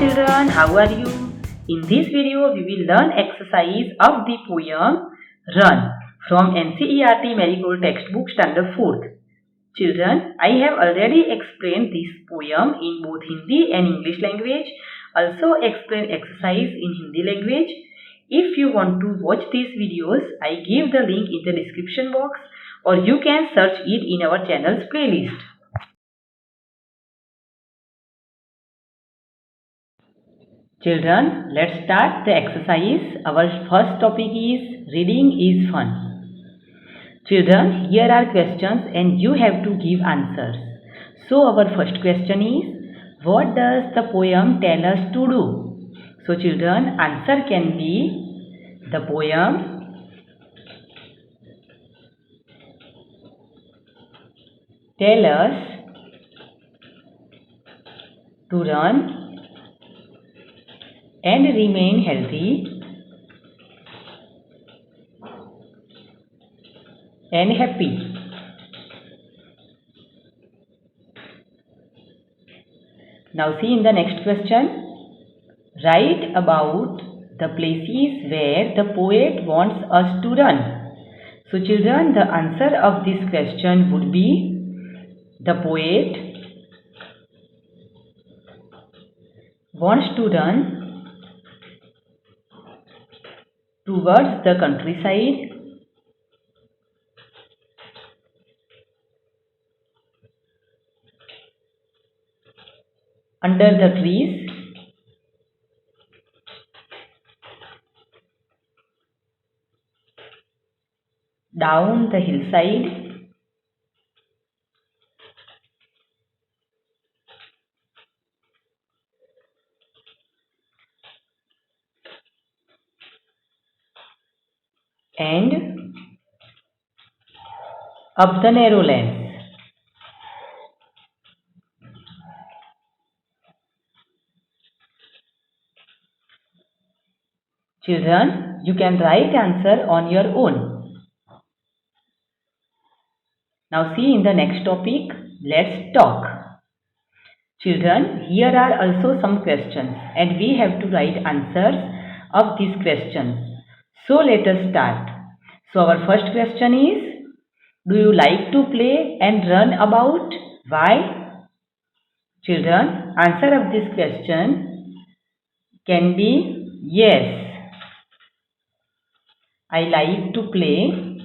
children, how are you? In this video, we will learn exercise of the poem Run from NCERT Marigold textbook standard 4th. Children, I have already explained this poem in both Hindi and English language. Also explain exercise in Hindi language. If you want to watch these videos, I give the link in the description box or you can search it in our channel's playlist. Children, let's start the exercise. Our first topic is reading is fun. Children, here are questions and you have to give answers. So our first question is, what does the poem tell us to do? So children, answer can be, the poem tell us to run and remain healthy and happy. Now see in the next question. Write about the places where the poet wants us to run. So children, the answer of this question would be, the poet wants to run towards the countryside, under the trees, down the hillside, and up the narrow lanes. Children, you can write answer on your own. Now see in the next topic, let's talk. Children, here are also some questions and we have to write answers of these questions. So let us start. So our first question is, do you like to play and run about? Why? Children, answer of this question can be yes. I like to play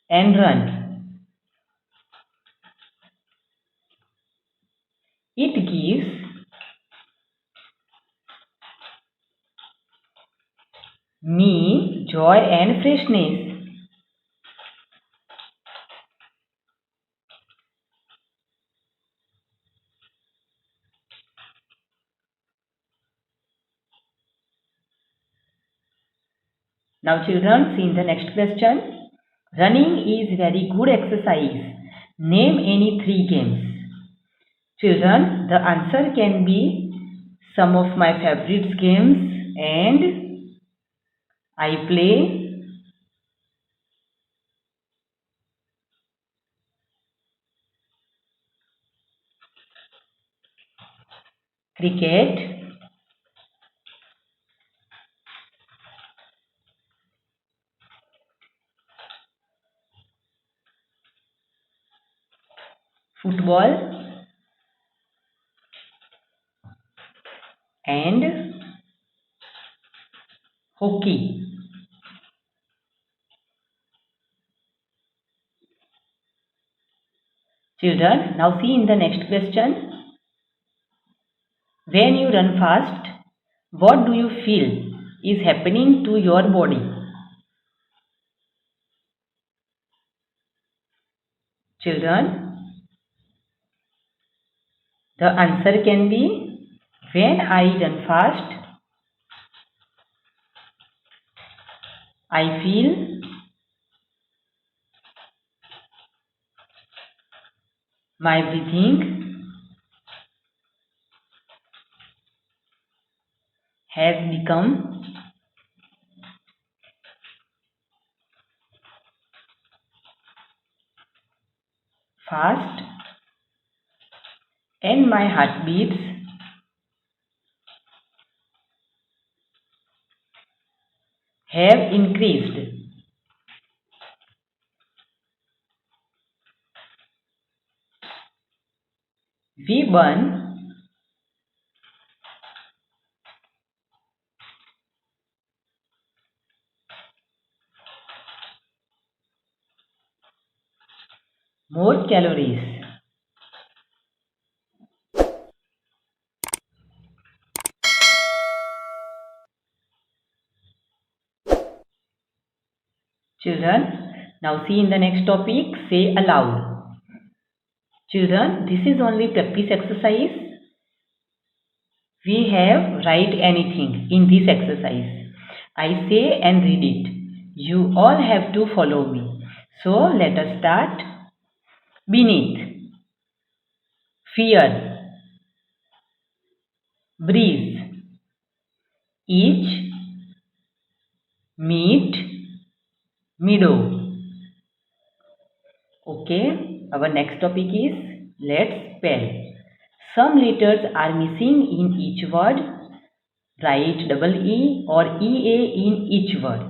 and run. It gives me joy and freshness. Now children, see in the next question. Running is very good exercise. Name any 3 games. Children, the answer can be some of my favorite games and I play cricket, football and hockey. Children, now see in the next question. When you run fast, what do you feel is happening to your body? Children, the answer can be, when I run fast, I feel my breathing has become fast and my heartbeats have increased. We burn more calories. Children, now see in the next topic, say aloud. Children, this is only practice exercise. We have write anything in this exercise. I say and read it. You all have to follow me. So let us start. Beneath, fear, breeze, each, meet, meadow. Okay, our next topic is let's spell. Some letters are missing in each word. Write double E or EA in each word.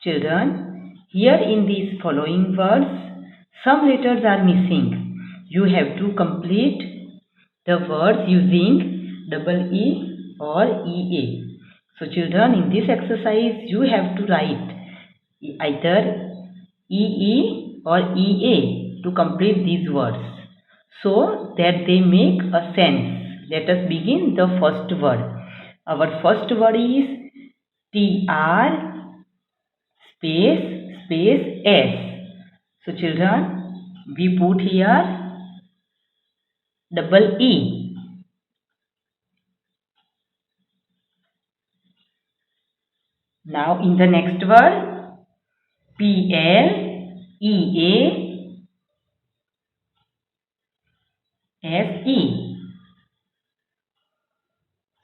Children, here in these following words, some letters are missing. You have to complete the words using double E or EA. So children, in this exercise, you have to write either EE or EA to complete these words so that they make a sense. Let us begin the first word. Our first word is TR space S. So children, we put here double E. Now in the next word, PLEASE.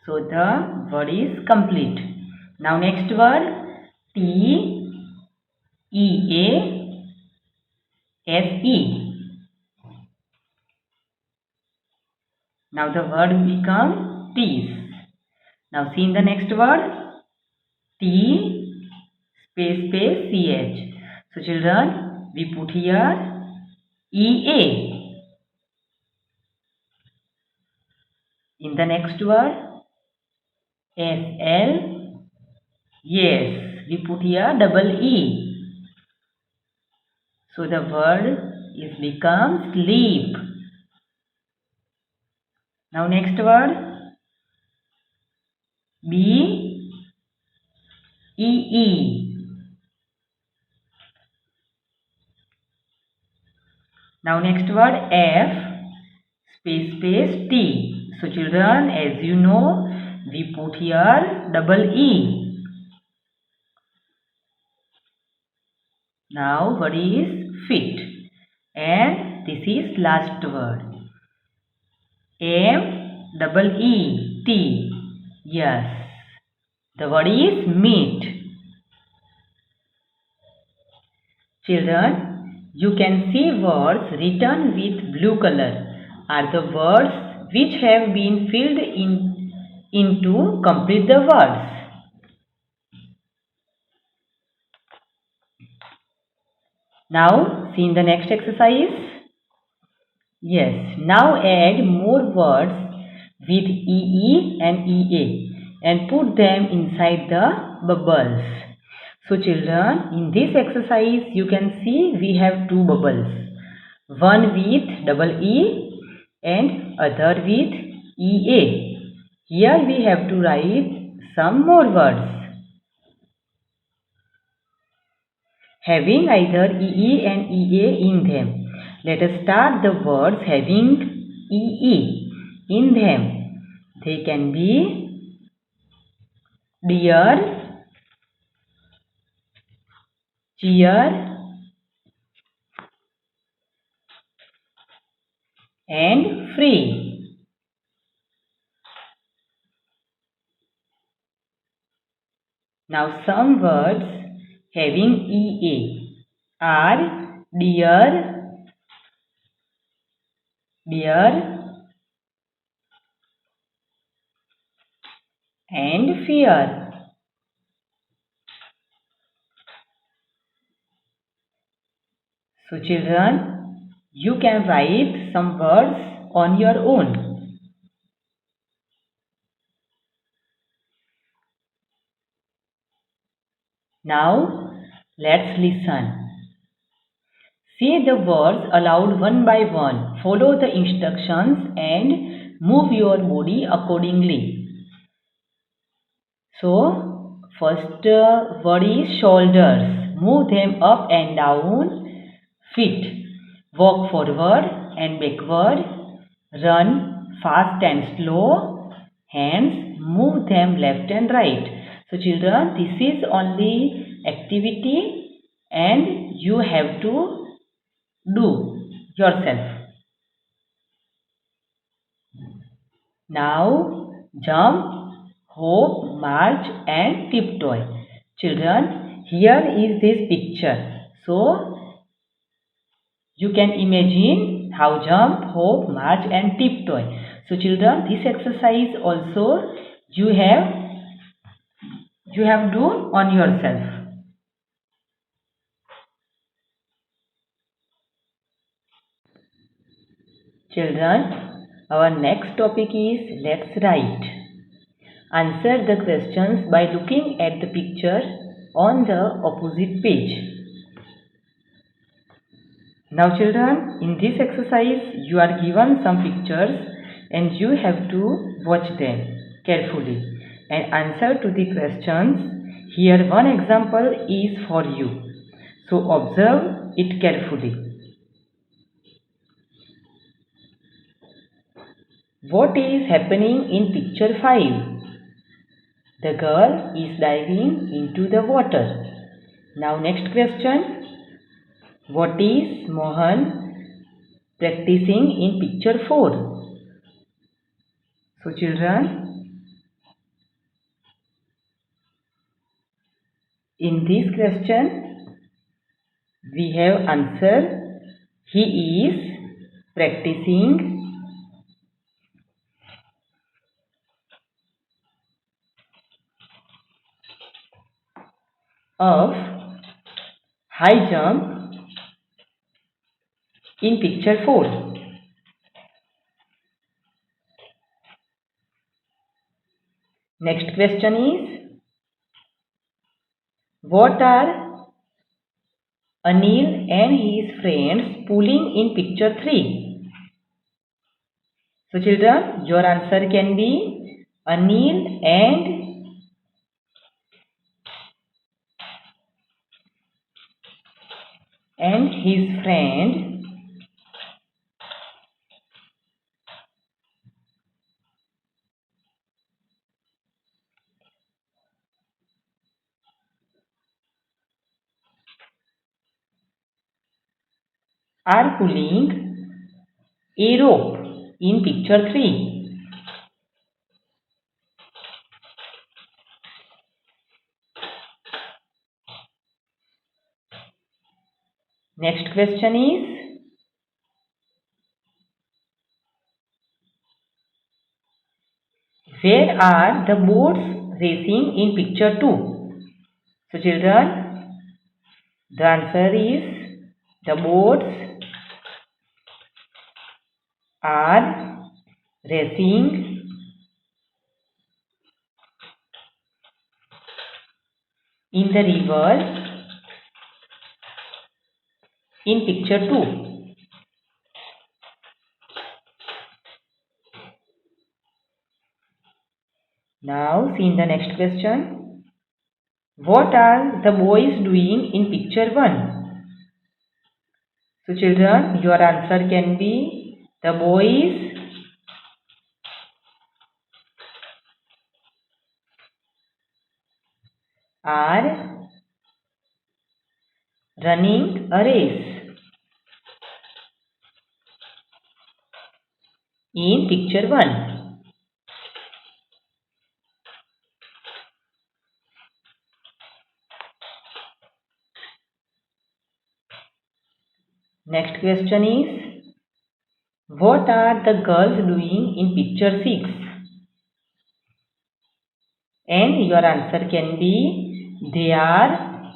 So the word is complete. Now next word, TEASE. Now the word become tease. Now see in the next word, T space CH. So children, we put here EA. In the next word, SL. Yes, we put here double E. So the word is become sleep. Now next word, BEE. Now next word, F space T. So children, as you know, we put here double E. Now word is fit, and this is last word. MEET. Yes, the word is meat. Children, you can see words written with blue color are the words which have been filled in to complete the words. Now see in the next exercise. Yes, now add more words with EE and EA and put them inside the bubbles. So children, in this exercise you can see we have two bubbles. One with double E and other with EA. Here we have to write some more words having either EE and EA in them. Let us start the words having EE in them. They can be dear, cheer, and free. Now some words having EA are dear, and fear. So children, you can write some words on your own. Now, let's listen. Say the words aloud one by one. Follow the instructions and move your body accordingly. So, first word is shoulders. Move them up and down. Feet. Walk forward and backward. Run fast and slow. Hands. Move them left and right. So children, this is only activity and you have to do yourself. Now jump, hop, march and tiptoe. Children, here is this picture. So you can imagine how jump, hop, march and tiptoe. So children, this exercise also you have do on yourself. Children, our next topic is let's write. Answer the questions by looking at the picture on the opposite page. Now children, in this exercise you are given some pictures and you have to watch them carefully and answer to the questions. Here one example is for you. So observe it carefully. What is happening in picture 5? The girl is diving into the water. Now next question. What is Mohan practicing in picture 4? So children, in this question we have answer. He is practicing of high jump in picture 4. Next question is, what are Anil and his friends pulling in picture 3? So children, your answer can be Anil and his friend are pulling a rope in picture 3. Next question is, where are the boats racing in picture 2? So children, the answer is the boats are racing in the river in picture 2. Now see in the next question. What are the boys doing in picture 1? So children, your answer can be the boys are running a race in picture 1. Next question is, what are the girls doing in picture 6? And your answer can be they are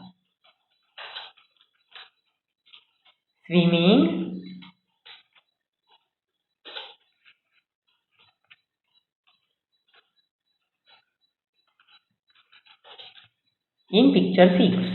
swimming in picture 6.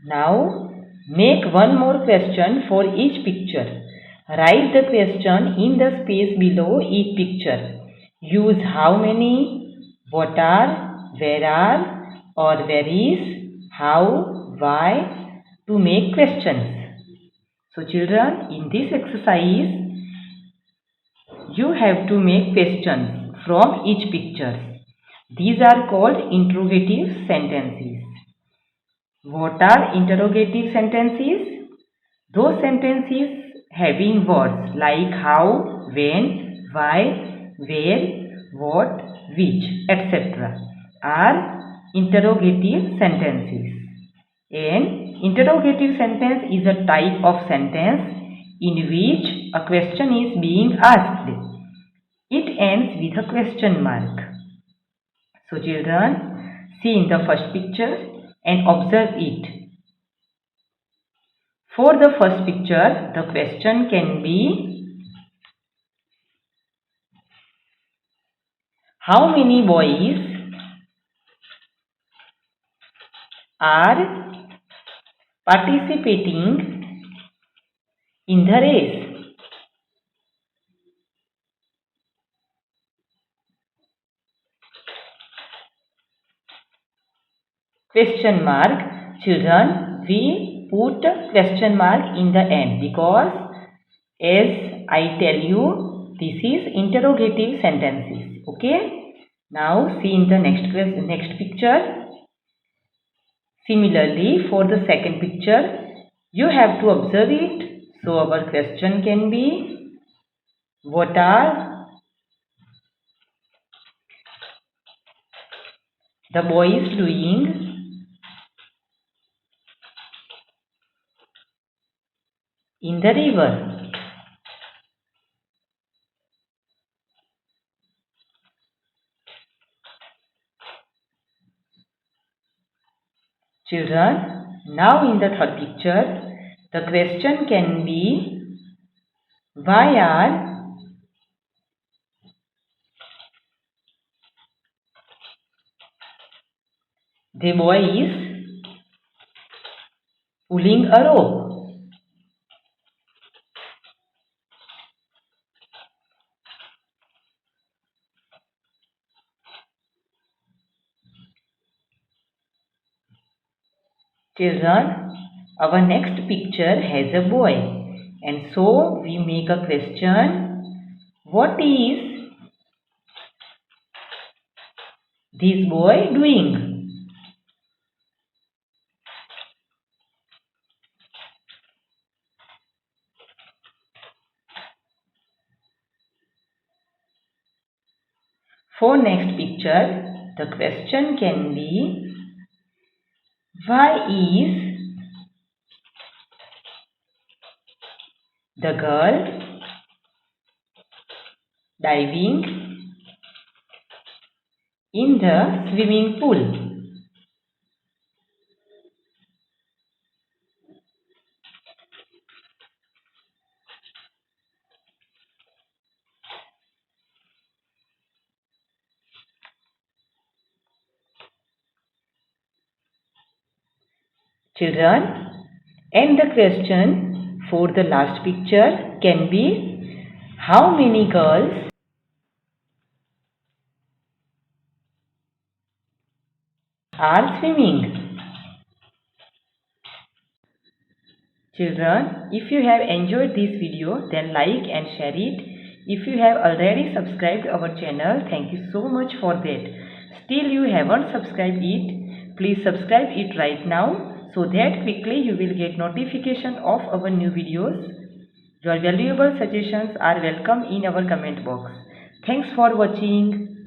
Now make one more question for each picture. Write the question in the space below each picture. Use how many, what are, where are, or where is, how, why to make questions. So children, in this exercise, you have to make questions from each picture. These are called interrogative sentences. What are interrogative sentences? Those sentences having words like how, when, why, where, what, which, etc. are interrogative sentences. An interrogative sentence is a type of sentence in which a question is being asked. It ends with a question mark. So children, see in the first picture and observe it. For the first picture, the question can be, how many boys are participating in the race? Question mark. Children, we put question mark in the end because as I tell you, this is interrogative sentences. Okay. Now see in the next picture. Similarly, for the second picture, you have to observe it. So our question can be, what are the boys doing in the river? Children, now in the third picture, the question can be, why are the boys pulling a rope? Children, our next picture has a boy, and so we make a question, what is this boy doing? For next picture, the question can be, why is the girl diving in the swimming pool? Children, and the question for the last picture can be, how many girls are swimming? Children, if you have enjoyed this video, then like and share it. If you have already subscribed our channel, thank you so much for that. Still you haven't subscribed it, please subscribe it right now so that quickly you will get notification of our new videos. Your valuable suggestions are welcome in our comment box. Thanks for watching.